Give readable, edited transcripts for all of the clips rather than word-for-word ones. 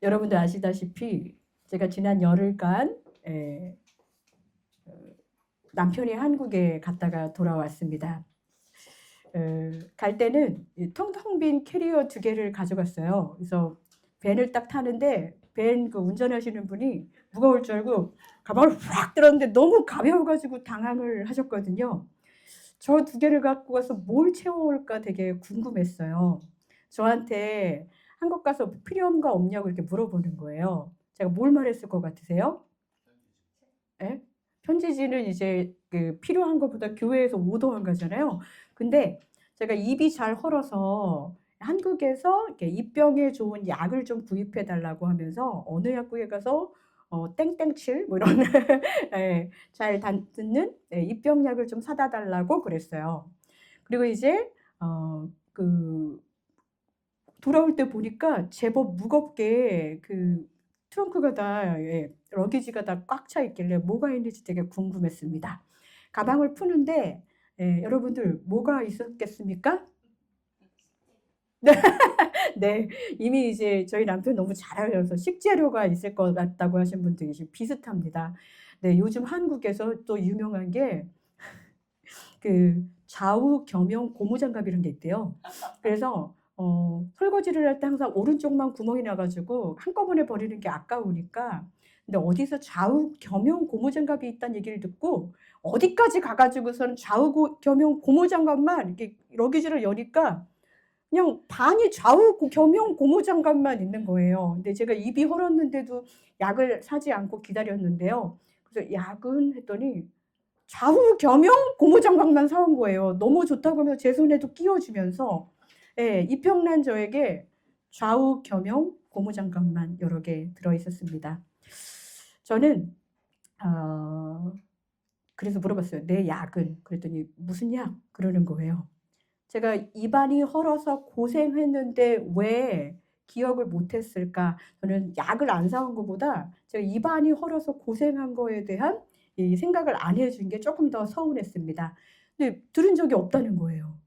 여러분들 아시다시피 제가 지난 열흘간 남편이 한국에 갔다가 돌아왔습니다. 갈 때는 텅텅 빈 캐리어 2개를 가져갔어요. 그래서 밴을 딱 타는데 밴 그 운전하시는 분이 무거울 줄 알고 가방을 확 들었는데 너무 가벼워가지고 당황을 하셨거든요. 저 2개를 갖고 가서 뭘 채워올까 되게 궁금했어요. 저한테 한국 가서 필요한가 없냐고 이렇게 물어보는 거예요. 제가 뭘 말했을 것 같으세요? 예? 편지지는 이제 그 필요한 것보다 교회에서 오더한 거잖아요. 근데 제가 입이 잘 헐어서 한국에서 이렇게 입병에 좋은 약을 좀 구입해 달라고 하면서 어느 약국에 가서 땡땡칠 뭐 이런 예, 잘 듣는 입병약을 좀 사다 달라고 그랬어요. 그리고 이제 그 돌아올 때 보니까 제법 무겁게 그 트렁크가 다 러기지가 다 꽉 차 있길래 뭐가 있는지 되게 궁금했습니다. 가방을 푸는데 여러분들 뭐가 있었겠습니까? 네. 이미 이제 저희 남편 너무 잘 알려서 식재료가 있을 것 같다고 하신 분들이 비슷합니다. 네. 요즘 한국에서 또 유명한 게 그 좌우 겸용 고무장갑 이런 게 있대요. 그래서 설거지를 할 때 항상 오른쪽만 구멍이 나 가지고 한꺼번에 버리는 게 아까우니까 근데 어디서 좌우 겸용 고무장갑이 있다는 얘기를 듣고 어디까지 가 가지고서는 좌우 겸용 고무장갑만 이렇게 러기지를 여니까 그냥 반이 좌우 겸용 고무장갑만 있는 거예요. 근데 제가 입이 헐었는데도 약을 사지 않고 기다렸는데요. 그래서 약은 했더니 좌우 겸용 고무장갑만 사 온 거예요. 너무 좋다고 하면서 제 손에도 끼워 주면서 이평난 저에게 좌우 겸용 고무장갑만 여러 개 들어 있었습니다. 저는 그래서 물어봤어요. "내 약은?" 그랬더니 "무슨 약?" 그러는 거예요. 제가 입안이 헐어서 고생했는데 왜 기억을 못 했을까? 저는 약을 안 사온 것보다 제가 입안이 헐어서 고생한 거에 대한 이 생각을 안 해준 게 조금 더 서운했습니다. 근데 들은 적이 없다는 거예요.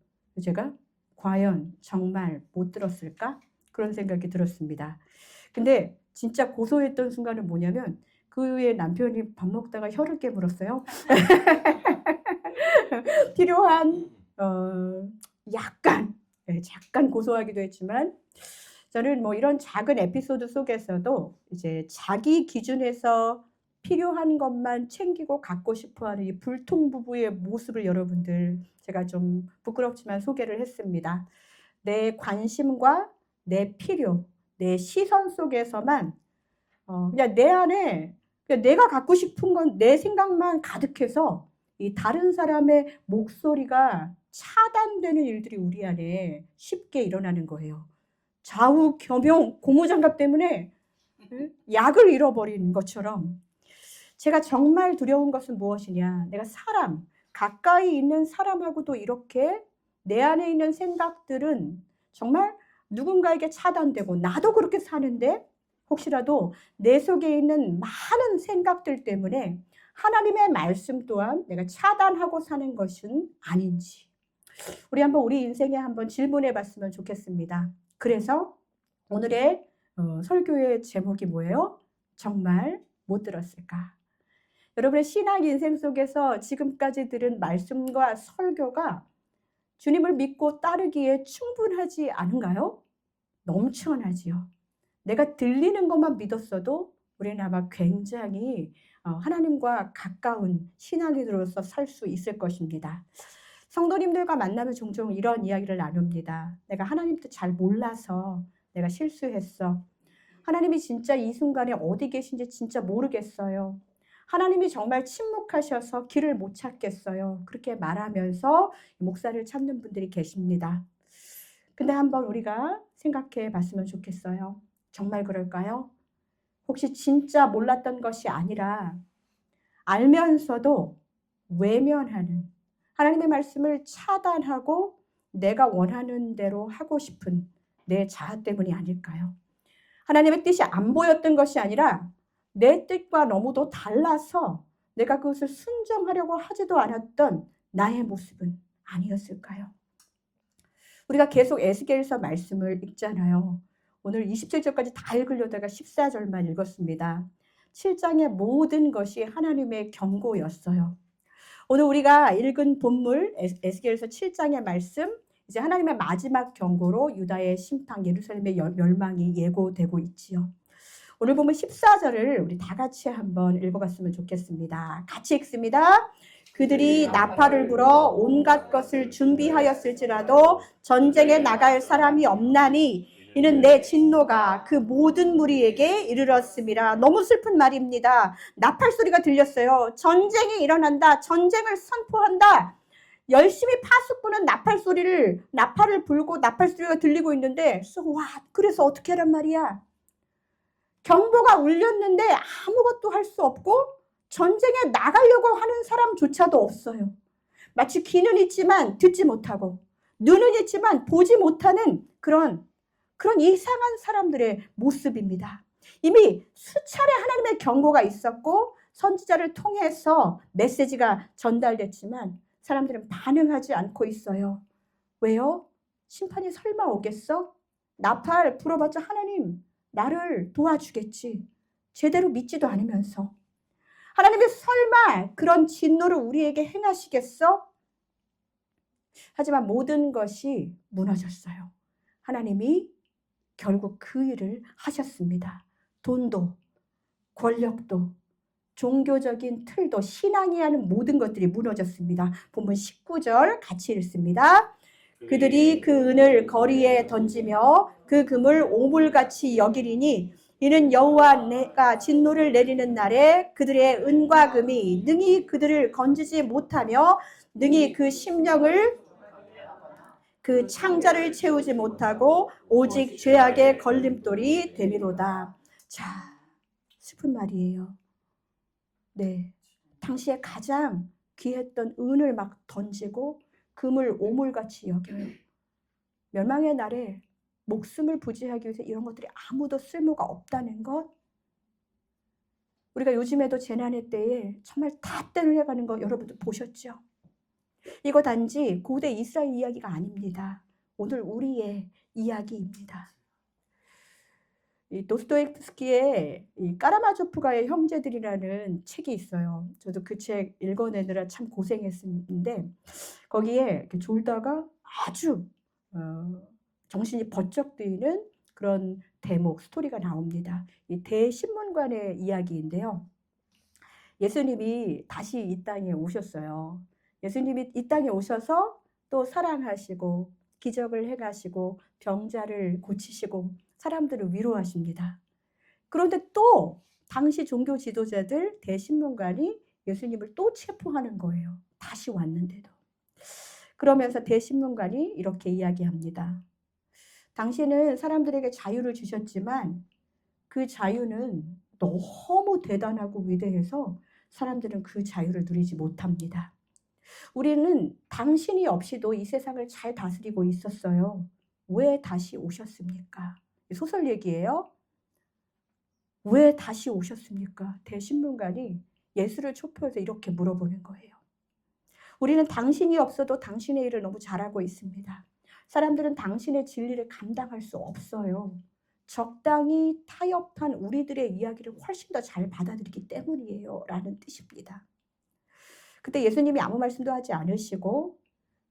제가 '과연 정말 못 들었을까?' 그런 생각이 들었습니다. 근데 진짜 고소했던 순간은 뭐냐면 그 후에 남편이 밥 먹다가 혀를 깨물었어요. 필요한 약간 잠깐 고소하기도 했지만 저는 뭐 이런 작은 에피소드 속에서도 이제 자기 기준에서 필요한 것만 챙기고 갖고 싶어 하는 이 불통 부부의 모습을 여러분들 제가 좀 부끄럽지만 소개를 했습니다. 내 관심과 내 필요, 내 시선 속에서만 그냥 내 안에 그냥 내가 갖고 싶은 건 내 생각만 가득해서 이 다른 사람의 목소리가 차단되는 일들이 우리 안에 쉽게 일어나는 거예요. 좌우 겸용 고무장갑 때문에 약을 잃어버린 것처럼 제가 정말 두려운 것은 무엇이냐. 내가 사람, 가까이 있는 사람하고도 이렇게 내 안에 있는 생각들은 정말 누군가에게 차단되고 나도 그렇게 사는데 혹시라도 내 속에 있는 많은 생각들 때문에 하나님의 말씀 또한 내가 차단하고 사는 것은 아닌지. 우리 한번 우리 인생에 한번 질문해 봤으면 좋겠습니다. 그래서 오늘의 설교의 제목이 뭐예요? 정말 못 들었을까? 여러분의 신앙 인생 속에서 지금까지 들은 말씀과 설교가 주님을 믿고 따르기에 충분하지 않은가요? 넘쳐나지요. 내가 들리는 것만 믿었어도 우리는 아마 굉장히 하나님과 가까운 신앙인으로서 살 수 있을 것입니다. 성도님들과 만나면 종종 이런 이야기를 나눕니다. 내가 하나님도 잘 몰라서 내가 실수했어. 하나님이 진짜 이 순간에 어디 계신지 진짜 모르겠어요. 하나님이 정말 침묵하셔서 길을 못 찾겠어요. 그렇게 말하면서 목사를 찾는 분들이 계십니다. 근데 한번 우리가 생각해 봤으면 좋겠어요. 정말 그럴까요? 혹시 진짜 몰랐던 것이 아니라 알면서도 외면하는 하나님의 말씀을 차단하고 내가 원하는 대로 하고 싶은 내 자아 때문이 아닐까요? 하나님의 뜻이 안 보였던 것이 아니라 내 뜻과 너무도 달라서 내가 그것을 순종하려고 하지도 않았던 나의 모습은 아니었을까요? 우리가 계속 에스겔서 말씀을 읽잖아요. 오늘 27절까지 다 읽으려다가 14절만 읽었습니다. 7장의 모든 것이 하나님의 경고였어요. 오늘 우리가 읽은 본물 에스겔서 7장의 말씀, 이제 하나님의 마지막 경고로 유다의 심판, 예루살렘의 멸망이 예고되고 있지요. 오늘 보면 14절을 우리 다 같이 한번 읽어봤으면 좋겠습니다. 같이 읽습니다. 그들이 나팔을 불어 온갖 것을 준비하였을지라도 전쟁에 나갈 사람이 없나니 이는 내 진노가 그 모든 무리에게 이르렀음이라. 너무 슬픈 말입니다. 나팔 소리가 들렸어요. 전쟁이 일어난다. 전쟁을 선포한다. 열심히 파수꾼은 나팔을 불고 나팔 소리가 들리고 있는데, 와, 그래서 어떻게 하란 말이야? 경보가 울렸는데 아무것도 할 수 없고 전쟁에 나가려고 하는 사람조차도 없어요. 마치 귀는 있지만 듣지 못하고 눈은 있지만 보지 못하는 그런 이상한 사람들의 모습입니다. 이미 수차례 하나님의 경고가 있었고 선지자를 통해서 메시지가 전달됐지만 사람들은 반응하지 않고 있어요. 왜요? 심판이 설마 오겠어? 나팔 불어봤자 하나님 나를 도와주겠지. 제대로 믿지도 않으면서. 하나님이 설마 그런 진노를 우리에게 행하시겠어? 하지만 모든 것이 무너졌어요. 하나님이 결국 그 일을 하셨습니다. 돈도, 권력도, 종교적인 틀도, 신앙이 하는 모든 것들이 무너졌습니다. 본문 19절 같이 읽습니다. 그들이 그 은을 거리에 던지며 그 금을 오물같이 여기리니 이는 여호와 내가 진노를 내리는 날에 그들의 은과 금이 능히 그들을 건지지 못하며 능히 그 심령을 그 창자를 채우지 못하고 오직 죄악의 걸림돌이 되미로다. 자, 슬픈 말이에요. 네, 당시에 가장 귀했던 은을 막 던지고 금을 오물같이 여겨요. 멸망의 날에 목숨을 부지하기 위해서 이런 것들이 아무도 쓸모가 없다는 것. 우리가 요즘에도 재난의 때에 정말 다 때려가는 거 여러분들 보셨죠? 이거 단지 고대 이스라엘 이야기가 아닙니다. 오늘 우리의 이야기입니다. 이 도스토옙스키의 이 까라마조프가의 형제들이라는 책이 있어요. 저도 그 책 읽어내느라 참 고생했는데 거기에 이렇게 졸다가 아주 정신이 번쩍 뜨이는 그런 대목, 스토리가 나옵니다. 이 대신문관의 이야기인데요. 예수님이 다시 이 땅에 오셨어요. 예수님이 이 땅에 오셔서 또 사랑하시고 기적을 행하시고 병자를 고치시고 사람들을 위로하십니다. 그런데 또 당시 종교 지도자들 대신문관이 예수님을 또 체포하는 거예요. 다시 왔는데도. 그러면서 대신문관이 이렇게 이야기합니다. 당신은 사람들에게 자유를 주셨지만 그 자유는 너무 대단하고 위대해서 사람들은 그 자유를 누리지 못합니다. 우리는 당신이 없이도 이 세상을 잘 다스리고 있었어요. 왜 다시 오셨습니까? 소설 얘기예요. 왜 다시 오셨습니까? 대신문관이 예수를 촉표해서 이렇게 물어보는 거예요. 우리는 당신이 없어도 당신의 일을 너무 잘하고 있습니다. 사람들은 당신의 진리를 감당할 수 없어요. 적당히 타협한 우리들의 이야기를 훨씬 더 잘 받아들이기 때문이에요. 라는 뜻입니다. 그때 예수님이 아무 말씀도 하지 않으시고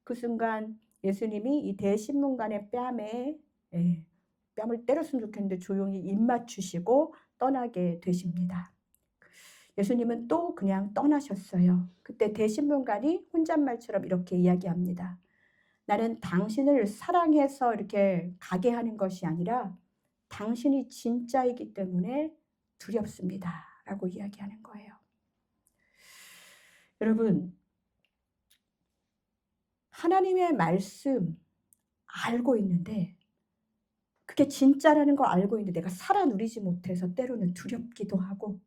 그 순간 예수님이 이 대신문관의 뺨에 뺨을 때렸으면 좋겠는데 조용히 입 맞추시고 떠나게 되십니다. 예수님은 또 그냥 떠나셨어요. 그때 대신문관이 혼잣말처럼 이렇게 이야기합니다. 나는 당신을 사랑해서 이렇게 가게 하는 것이 아니라 당신이 진짜이기 때문에 두렵습니다. 라고 이야기하는 거예요. 여러분, 하나님의 말씀 알고 있는데 그게 진짜라는 걸 알고 있는데 내가 살아 누리지 못해서 때로는 두렵기도 하고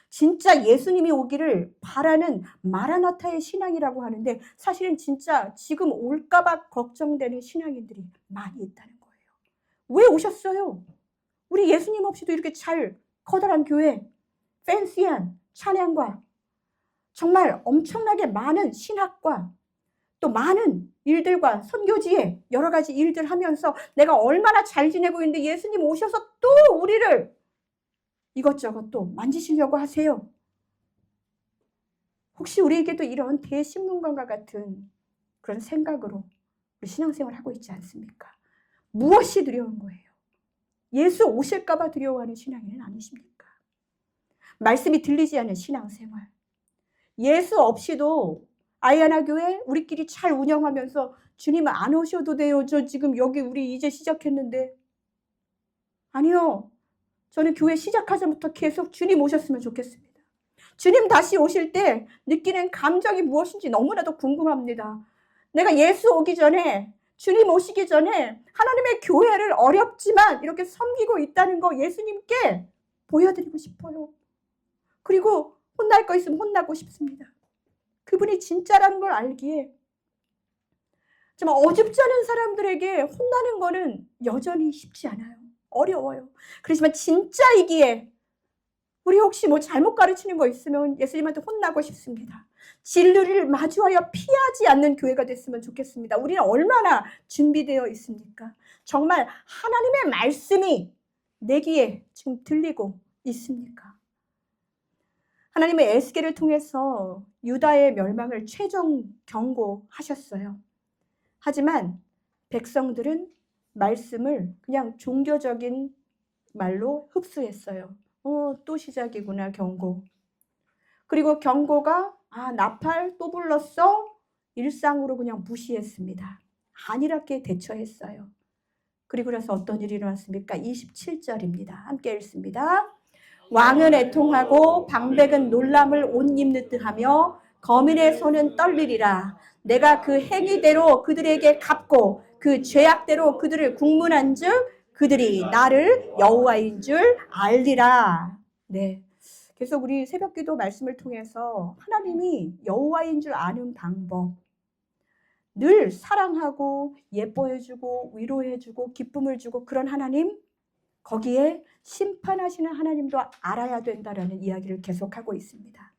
진짜 예수님이 오기를 바라는 마라나타의 신앙이라고 하는데 사실은 진짜 지금 올까봐 걱정되는 신앙인들이 많이 있다는 거예요. 왜 오셨어요? 우리 예수님 없이도 이렇게 잘 커다란 교회, 팬시한 찬양과 정말 엄청나게 많은 신학과 또 많은 일들과 선교지에 여러 가지 일들 하면서 내가 얼마나 잘 지내고 있는데 예수님 오셔서 또 우리를 이것저것 또 만지시려고 하세요. 혹시 우리에게도 이런 대신문관과 같은 그런 생각으로 우리 신앙생활을 하고 있지 않습니까? 무엇이 두려운 거예요? 예수 오실까 봐 두려워하는 신앙인은 아니십니까? 말씀이 들리지 않는 신앙생활. 예수 없이도 아이아나 교회 우리끼리 잘 운영하면서 주님 안 오셔도 돼요. 저 지금 여기 우리 이제 시작했는데. 아니요. 저는 교회 시작하자부터 계속 주님 오셨으면 좋겠습니다. 주님 다시 오실 때 느끼는 감정이 무엇인지 너무나도 궁금합니다. 내가 예수 오기 전에, 주님 오시기 전에 하나님의 교회를 어렵지만 이렇게 섬기고 있다는 거 예수님께 보여드리고 싶어요. 그리고 혼날 거 있으면 혼나고 싶습니다. 그분이 진짜라는 걸 알기에 정말 어줍지 않은 사람들에게 혼나는 거는 여전히 쉽지 않아요. 어려워요. 그렇지만 진짜이기에 우리 혹시 뭐 잘못 가르치는 거 있으면 예수님한테 혼나고 싶습니다. 진리를 마주하여 피하지 않는 교회가 됐으면 좋겠습니다. 우리는 얼마나 준비되어 있습니까? 정말 하나님의 말씀이 내 귀에 지금 들리고 있습니까? 하나님의 에스겔을 통해서 유다의 멸망을 최종 경고하셨어요. 하지만 백성들은 말씀을 그냥 종교적인 말로 흡수했어요. 또 시작이구나, 경고. 그리고 경고가 나팔 또 불렀어? 일상으로 그냥 무시했습니다. 안일하게 대처했어요. 그리고 나서 어떤 일이 일어났습니까? 27절입니다. 함께 읽습니다. 왕은 애통하고 방백은 놀람을 옷 입는 듯하며 거민의 손은 떨리리라. 내가 그 행위대로 그들에게 갚고 그 죄악대로 그들을 국문한즉 그들이 나를 여호와인 줄 알리라. 네. 그래서 우리 새벽기도 말씀을 통해서 하나님이 여호와인 줄 아는 방법, 늘 사랑하고 예뻐해주고 위로해주고 기쁨을 주고 그런 하나님, 거기에 심판하시는 하나님도 알아야 된다라는 이야기를 계속하고 있습니다.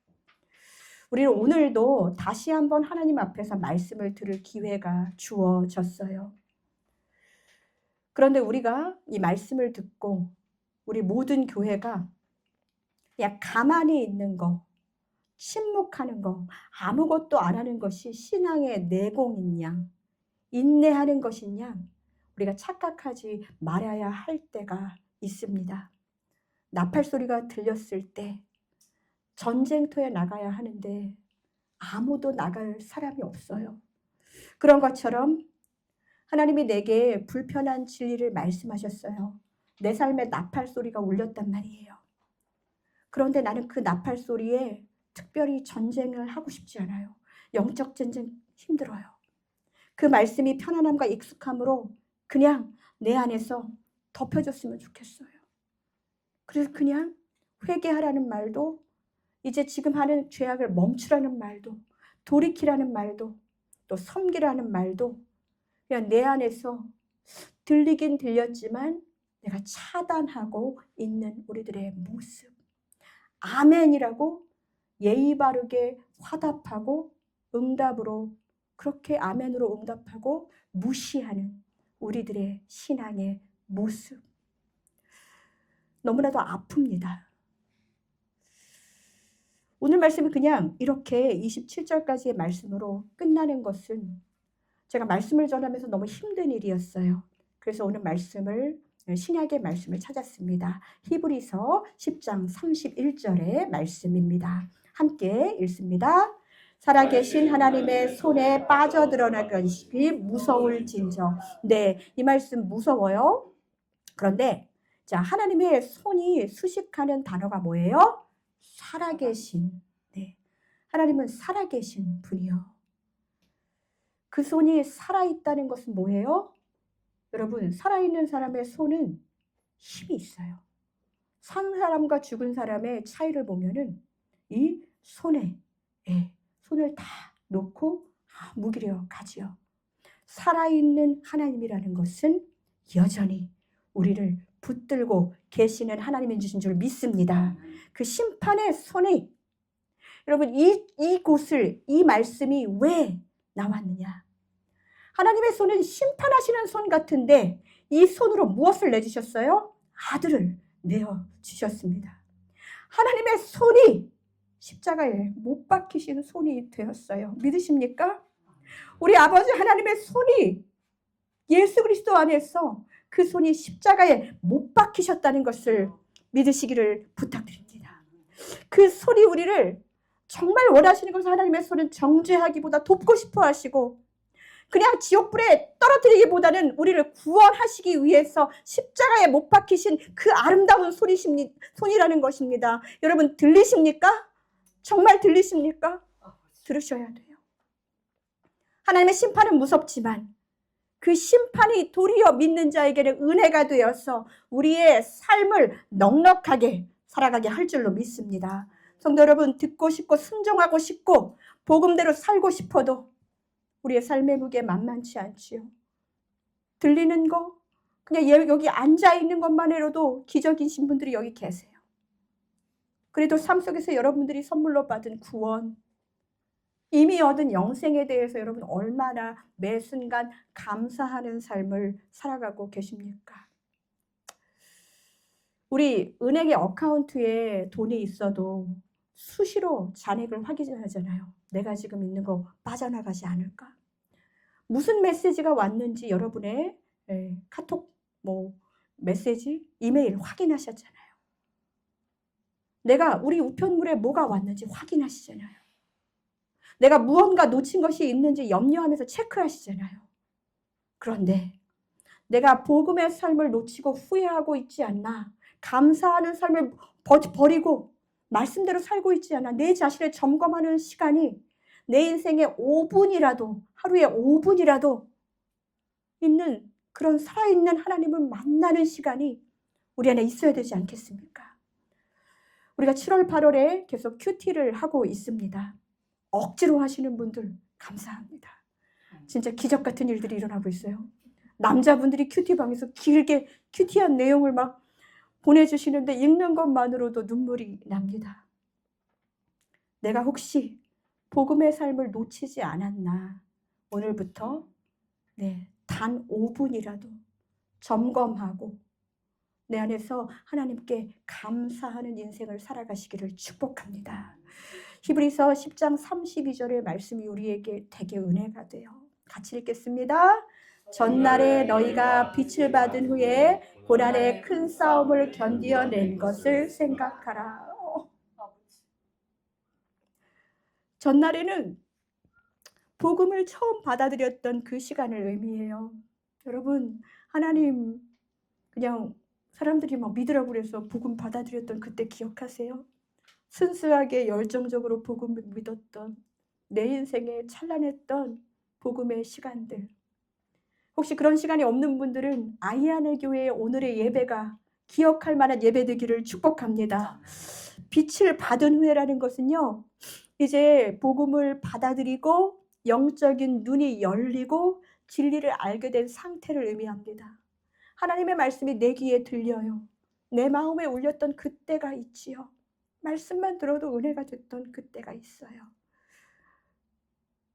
우리는 오늘도 다시 한번 하나님 앞에서 말씀을 들을 기회가 주어졌어요. 그런데 우리가 이 말씀을 듣고 우리 모든 교회가 그냥 가만히 있는 거, 침묵하는 거, 아무것도 안 하는 것이 신앙의 내공인 양, 인내하는 것인 양 우리가 착각하지 말아야 할 때가 있습니다. 나팔 소리가 들렸을 때 전쟁터에 나가야 하는데 아무도 나갈 사람이 없어요. 그런 것처럼 하나님이 내게 불편한 진리를 말씀하셨어요. 내 삶에 나팔 소리가 울렸단 말이에요. 그런데 나는 그 나팔 소리에 특별히 전쟁을 하고 싶지 않아요. 영적 전쟁 힘들어요. 그 말씀이 편안함과 익숙함으로 그냥 내 안에서 덮여줬으면 좋겠어요. 그래서 그냥 회개하라는 말도, 이제 지금 하는 죄악을 멈추라는 말도, 돌이키라는 말도, 또 섬기라는 말도 그냥 내 안에서 들리긴 들렸지만 내가 차단하고 있는 우리들의 모습. 아멘이라고 예의 바르게 화답하고 응답으로 그렇게 아멘으로 응답하고 무시하는 우리들의 신앙의 모습. 너무나도 아픕니다. 오늘 말씀이 그냥 이렇게 27절까지의 말씀으로 끝나는 것은 제가 말씀을 전하면서 너무 힘든 일이었어요. 그래서 오늘 말씀을, 신약의 말씀을 찾았습니다. 히브리서 10장 31절의 말씀입니다. 함께 읽습니다. 살아계신 하나님의 손에 빠져들어날 것이 무서울진저. 네, 이 말씀 무서워요. 그런데 자, 하나님의 손이 수식하는 단어가 뭐예요? 살아계신. 네, 하나님은 살아계신 분이요. 그 손이 살아있다는 것은 뭐예요? 여러분, 살아있는 사람의 손은 힘이 있어요. 산 사람과 죽은 사람의 차이를 보면은 이 손에 손을 다 놓고 무기력하지요. 살아있는 하나님이라는 것은 여전히 우리를 붙들고 계시는 하나님인 줄 믿습니다. 그 심판의 손이, 여러분, 이곳을, 이 말씀이 왜 나왔느냐? 하나님의 손은 심판하시는 손 같은데 이 손으로 무엇을 내주셨어요? 아들을 내어주셨습니다. 하나님의 손이 십자가에 못 박히신 손이 되었어요. 믿으십니까? 우리 아버지 하나님의 손이 예수 그리스도 안에서 그 손이 십자가에 못 박히셨다는 것을 믿으시기를 부탁드립니다. 그 손이 우리를 정말 원하시는 것은 하나님의 손은 정죄하기보다 돕고 싶어 하시고 그냥 지옥불에 떨어뜨리기보다는 우리를 구원하시기 위해서 십자가에 못 박히신 그 아름다운 손이라는 것입니다. 여러분 들리십니까? 정말 들리십니까? 들으셔야 돼요. 하나님의 심판은 무섭지만 그 심판이 도리어 믿는 자에게는 은혜가 되어서 우리의 삶을 넉넉하게 살아가게 할 줄로 믿습니다. 성도 여러분, 듣고 싶고 순종하고 싶고 복음대로 살고 싶어도 우리의 삶의 무게 만만치 않지요. 들리는 거 그냥 여기 앉아있는 것만으로도 기적이신 분들이 여기 계세요. 그래도 삶 속에서 여러분들이 선물로 받은 구원, 이미 얻은 영생에 대해서 여러분 얼마나 매 순간 감사하는 삶을 살아가고 계십니까? 우리 은행의 어카운트에 돈이 있어도 수시로 잔액을 확인하잖아요. 내가 지금 있는 거 빠져나가지 않을까? 무슨 메시지가 왔는지 여러분의 카톡, 메시지, 이메일 확인하셨잖아요. 내가 우리 우편물에 뭐가 왔는지 확인하시잖아요. 내가 무언가 놓친 것이 있는지 염려하면서 체크하시잖아요. 그런데 내가 복음의 삶을 놓치고 후회하고 있지 않나? 감사하는 삶을 버리고 말씀대로 살고 있지 않나? 내 자신을 점검하는 시간이 내 인생에 5분이라도, 하루에 5분이라도 있는 그런 살아있는 하나님을 만나는 시간이 우리 안에 있어야 되지 않겠습니까? 우리가 7월, 8월에 계속 큐티를 하고 있습니다. 억지로 하시는 분들 감사합니다. 진짜 기적 같은 일들이 일어나고 있어요. 남자분들이 큐티방에서 길게 큐티한 내용을 막 보내주시는데 읽는 것만으로도 눈물이 납니다. 내가 혹시 복음의 삶을 놓치지 않았나? 오늘부터 단 5분이라도 점검하고 내 안에서 하나님께 감사하는 인생을 살아가시기를 축복합니다. 히브리서 10장 32절의 말씀이 우리에게 되게 은혜가 돼요. 같이 읽겠습니다. 전날에 너희가 빛을 받은 후에 고난의 큰 싸움을 견디어낸 것을 생각하라. 전날에는 복음을 처음 받아들였던 그 시간을 의미해요. 여러분, 하나님 그냥 사람들이 막 믿으라고 그래서 복음 받아들였던 그때 기억하세요? 순수하게 열정적으로 복음을 믿었던 내 인생에 찬란했던 복음의 시간들. 혹시 그런 시간이 없는 분들은 아이하늘 교회의 오늘의 예배가 기억할 만한 예배 되기를 축복합니다. 빛을 받은 후에라는 것은요, 이제 복음을 받아들이고 영적인 눈이 열리고 진리를 알게 된 상태를 의미합니다. 하나님의 말씀이 내 귀에 들려요. 내 마음에 울렸던 그때가 있지요. 말씀만 들어도 은혜가 됐던 그때가 있어요.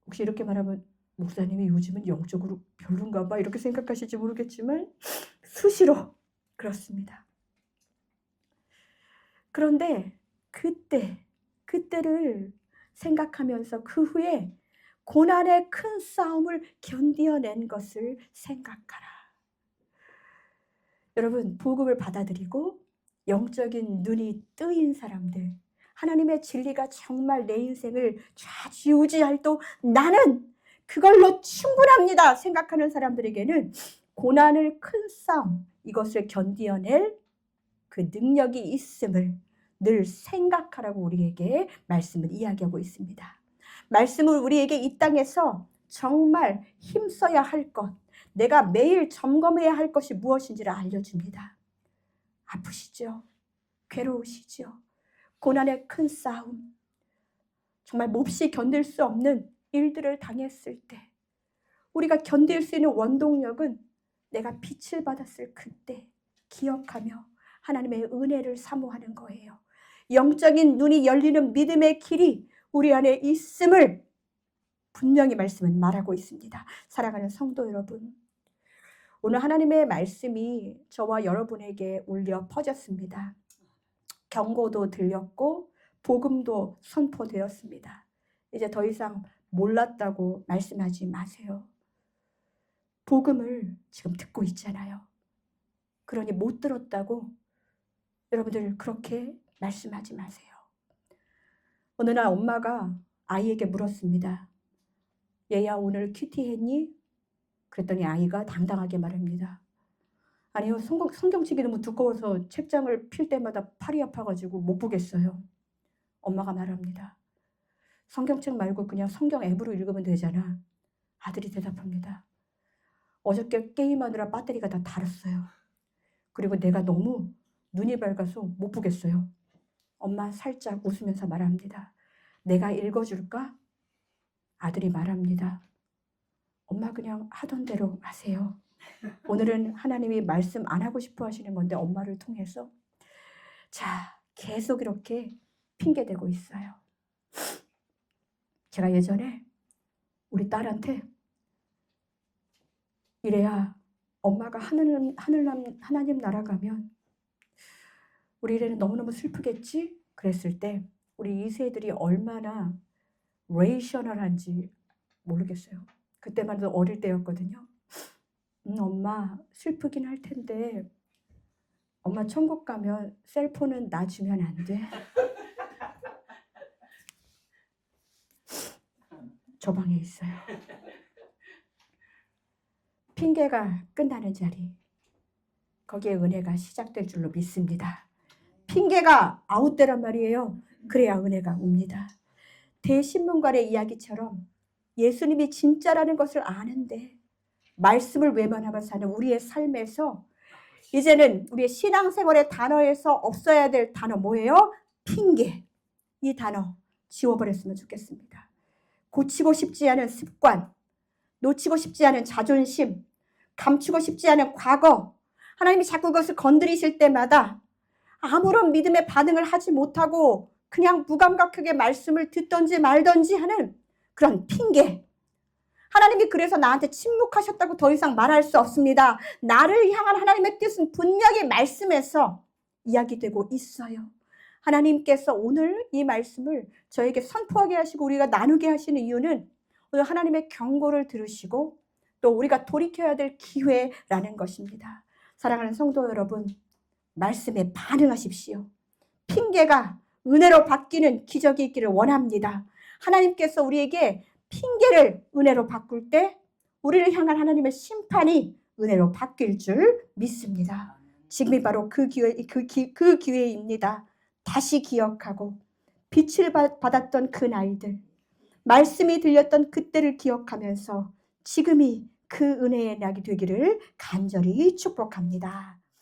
혹시 이렇게 말하면 목사님이 요즘은 영적으로 별론가 봐 이렇게 생각하실지 모르겠지만 수시로 그렇습니다. 그런데 그때를 생각하면서 그 후에 고난의 큰 싸움을 견디어낸 것을 생각하라. 여러분, 복음을 받아들이고 영적인 눈이 뜨인 사람들, 하나님의 진리가 정말 내 인생을 좌지우지할 또 나는 그걸로 충분합니다 생각하는 사람들에게는 고난을 큰 싸움, 이것을 견디어낼 그 능력이 있음을 늘 생각하라고 우리에게 말씀을 이야기하고 있습니다. 말씀을 우리에게 이 땅에서 정말 힘써야 할 것, 내가 매일 점검해야 할 것이 무엇인지를 알려줍니다. 아프시죠? 괴로우시죠? 고난의 큰 싸움, 정말 몹시 견딜 수 없는 일들을 당했을 때 우리가 견딜 수 있는 원동력은 내가 빛을 받았을 그때 기억하며 하나님의 은혜를 사모하는 거예요. 영적인 눈이 열리는 믿음의 길이 우리 안에 있음을 분명히 말씀은 말하고 있습니다. 사랑하는 성도 여러분, 오늘 하나님의 말씀이 저와 여러분에게 울려 퍼졌습니다. 경고도 들렸고 복음도 선포되었습니다. 이제 더 이상 몰랐다고 말씀하지 마세요. 복음을 지금 듣고 있잖아요. 그러니 못 들었다고 여러분들 그렇게 말씀하지 마세요. 어느 날 엄마가 아이에게 물었습니다. 얘야, 오늘 큐티 했니? 그랬더니 아이가 당당하게 말합니다. 아니요, 성경책이 너무 두꺼워서 책장을 필 때마다 팔이 아파가지고 못 보겠어요. 엄마가 말합니다. 성경책 말고 그냥 성경 앱으로 읽으면 되잖아. 아들이 대답합니다. 어저께 게임하느라 배터리가 다 닳았어요. 그리고 내가 너무 눈이 밝아서 못 보겠어요. 엄마 살짝 웃으면서 말합니다. 내가 읽어줄까? 아들이 말합니다. 엄마 그냥 하던 대로 하세요. 오늘은 하나님이 말씀 안 하고 싶어 하시는 건데 엄마를 통해서. 자, 계속 이렇게 핑계대고 있어요. 제가 예전에 우리 딸한테 이래야 엄마가 하나님 나라 가면 우리 이래는 너무너무 슬프겠지? 그랬을 때 우리 2세들이 얼마나 레이셔널한지 모르겠어요. 그때만 해도 어릴 때였거든요. 엄마 슬프긴 할 텐데 엄마 천국 가면 셀폰은 나 주면 안 돼? 저 방에 있어요. 핑계가 끝나는 자리, 거기에 은혜가 시작될 줄로 믿습니다. 핑계가 아웃되란 말이에요. 그래야 은혜가 옵니다. 대신문관의 이야기처럼 예수님이 진짜라는 것을 아는데 말씀을 외면하며 사는 우리의 삶에서 이제는 우리의 신앙생활의 단어에서 없어야 될 단어 뭐예요? 핑계. 이 단어 지워버렸으면 좋겠습니다. 고치고 싶지 않은 습관, 놓치고 싶지 않은 자존심, 감추고 싶지 않은 과거, 하나님이 자꾸 그것을 건드리실 때마다 아무런 믿음의 반응을 하지 못하고 그냥 무감각하게 말씀을 듣던지 말던지 하는 그런 핑계. 하나님이 그래서 나한테 침묵하셨다고 더 이상 말할 수 없습니다. 나를 향한 하나님의 뜻은 분명히 말씀에서 이야기되고 있어요. 하나님께서 오늘 이 말씀을 저에게 선포하게 하시고 우리가 나누게 하시는 이유는 오늘 하나님의 경고를 들으시고 또 우리가 돌이켜야 될 기회라는 것입니다. 사랑하는 성도 여러분, 말씀에 반응하십시오. 핑계가 은혜로 바뀌는 기적이 있기를 원합니다. 하나님께서 우리에게 핑계를 은혜로 바꿀 때 우리를 향한 하나님의 심판이 은혜로 바뀔 줄 믿습니다. 지금이 바로 그 기회입니다. 다시 기억하고 빛을 받았던 그 날들, 말씀이 들렸던 그때를 기억하면서 지금이 그 은혜의 날이 되기를 간절히 축복합니다.